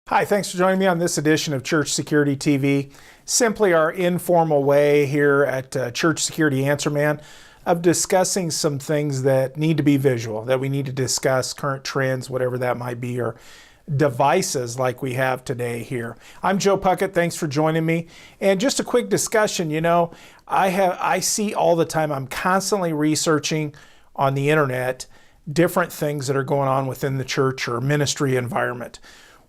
Hi, thanks for joining me on this edition of Church Security TV. Simply our informal way here at Church Security Answer Man of discussing some things that need to be visual, that we need to discuss, current trends, whatever that might be, or devices like we have today here. I'm Joe Puckett. Thanks for joining me. And just a quick discussion, I see all the time, I'm constantly researching on the internet different things that are going on within the church or ministry environment.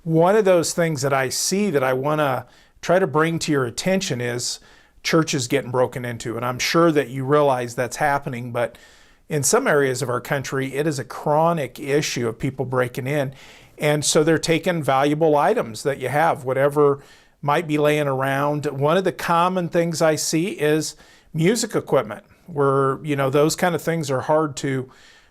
One of those things that I see that I want to try to bring to your attention is churches getting broken into. And I'm sure that you realize that's happening, but in some areas of our country, it is a chronic issue of people breaking in. And so they're taking valuable items that you have, whatever might be laying around. One of the common things I see is music equipment, where, those kind of things are hard to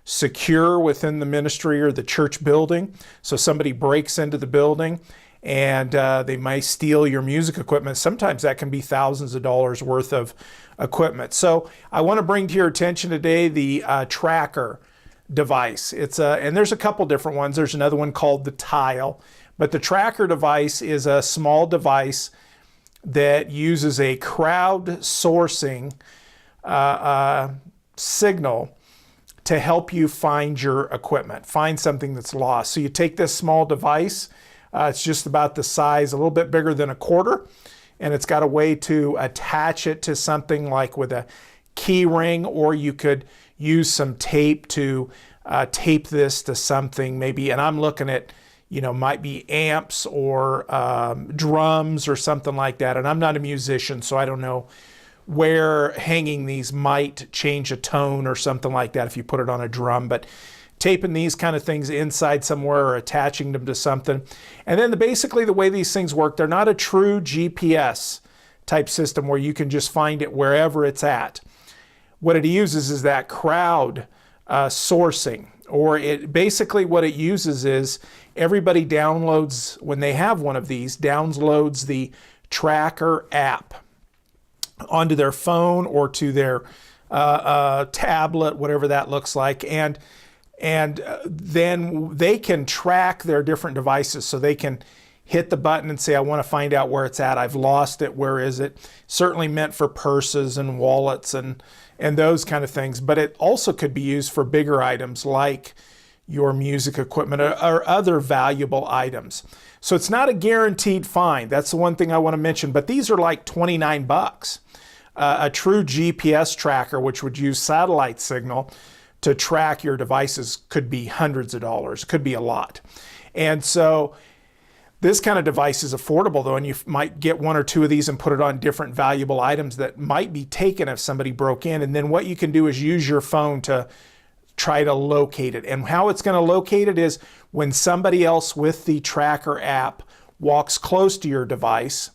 secure within the ministry or the church building. So somebody breaks into the building and they might steal your music equipment. Sometimes that can be thousands of dollars worth of equipment. So I want to bring to your attention today the TrackR device. And there's a couple different ones. There's another one called the Tile, but the TrackR device is a small device that uses a crowdsourcing signal to help you find your equipment, find something that's lost. So you take this small device, it's just about the size, a little bit bigger than a quarter, and it's got a way to attach it to something like with a key ring, or you could use some tape to tape this to something maybe, and I'm looking at, might be amps or drums or something like that. And I'm not a musician, so I don't know where hanging these might change a tone or something like that if you put it on a drum, but taping these kind of things inside somewhere or attaching them to something. And then basically the way these things work, they're not a true GPS type system where you can just find it wherever it's at. What it uses is that crowd sourcing, or basically what it uses is everybody downloads, when they have one of these, downloads the TrackR app onto their phone or to their tablet, whatever that looks like, and then they can track their different devices. So they can hit the button and say, I want to find out where it's at. I've lost it. Where is it? Certainly meant for purses and wallets and those kind of things. But it also could be used for bigger items like your music equipment or other valuable items. So it's not a guaranteed find. That's the one thing I want to mention. But these are like $29. A true GPS tracker, which would use satellite signal to track your devices, could be hundreds of dollars, could be a lot. And so this kind of device is affordable though, and you might get one or two of these and put it on different valuable items that might be taken if somebody broke in. And then what you can do is use your phone to try to locate it. And how it's going to locate it is when somebody else with the TrackR app walks close to your device,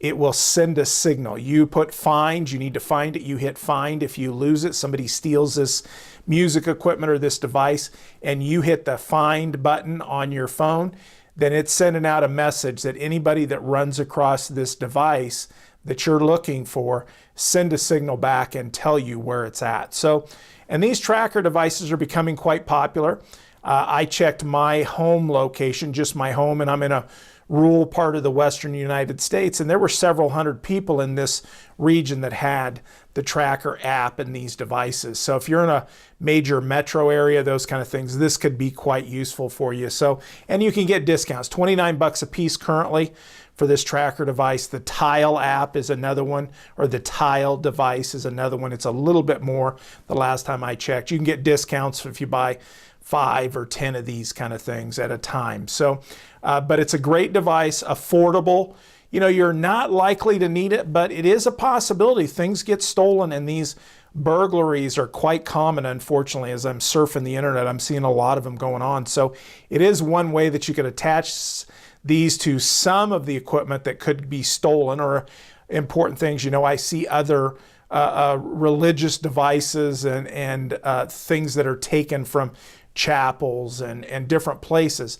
it will send a signal. You put find, you need to find it, you hit find. If you lose it, somebody steals this music equipment or this device, and you hit the find button on your phone, then it's sending out a message that anybody that runs across this device that you're looking for, send a signal back and tell you where it's at. So, and these TrackR devices are becoming quite popular. I checked my home location, just my home, and I'm in a rural part of the western United States, and there were several hundred people in this region that had the TrackR app and these devices. So if you're in a major metro area, those kind of things, this could be quite useful for you. So, and you can get discounts, $29 a piece currently for this TrackR device. The Tile app is another one, or the Tile device is another one. It's a little bit more the last time I checked. You can get discounts if you buy 5 or 10 of these kind of things at a time. So, but it's a great device, affordable. You're not likely to need it, but it is a possibility. Things get stolen, and these burglaries are quite common, unfortunately. As I'm surfing the internet, I'm seeing a lot of them going on. So it is one way that you could attach these to some of the equipment that could be stolen or important things. I see other religious devices and things that are taken from chapels and different places.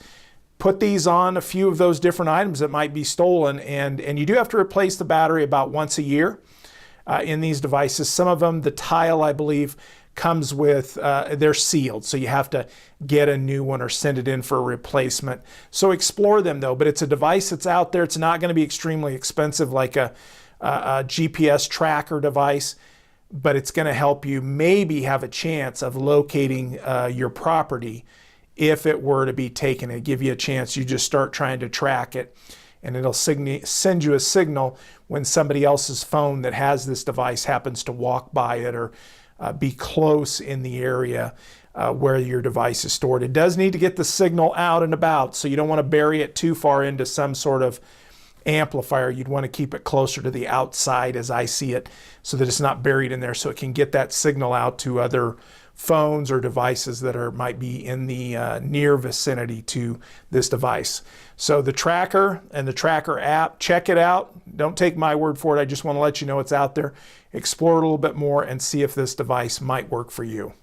Put these on a few of those different items that might be stolen, and you do have to replace the battery about once a year in these devices. Some of them, the Tile, I believe, comes with, they're sealed, so you have to get a new one or send it in for a replacement. So explore them though, but it's a device that's out there. It's not going to be extremely expensive like a GPS tracker device, but it's going to help you maybe have a chance of locating your property if it were to be taken. It'll give you a chance. You just start trying to track it, and it'll send you a signal when somebody else's phone that has this device happens to walk by it or be close in the area where your device is stored. It does need to get the signal out and about, so you don't want to bury it too far into some sort of amplifier. You'd want to keep it closer to the outside, as I see it, so that it's not buried in there, so it can get that signal out to other phones or devices that might be in the near vicinity to this device. So the TrackR and the TrackR app, check it out. Don't take my word for it. I just want to let you know it's out there. Explore it a little bit more and see if this device might work for you.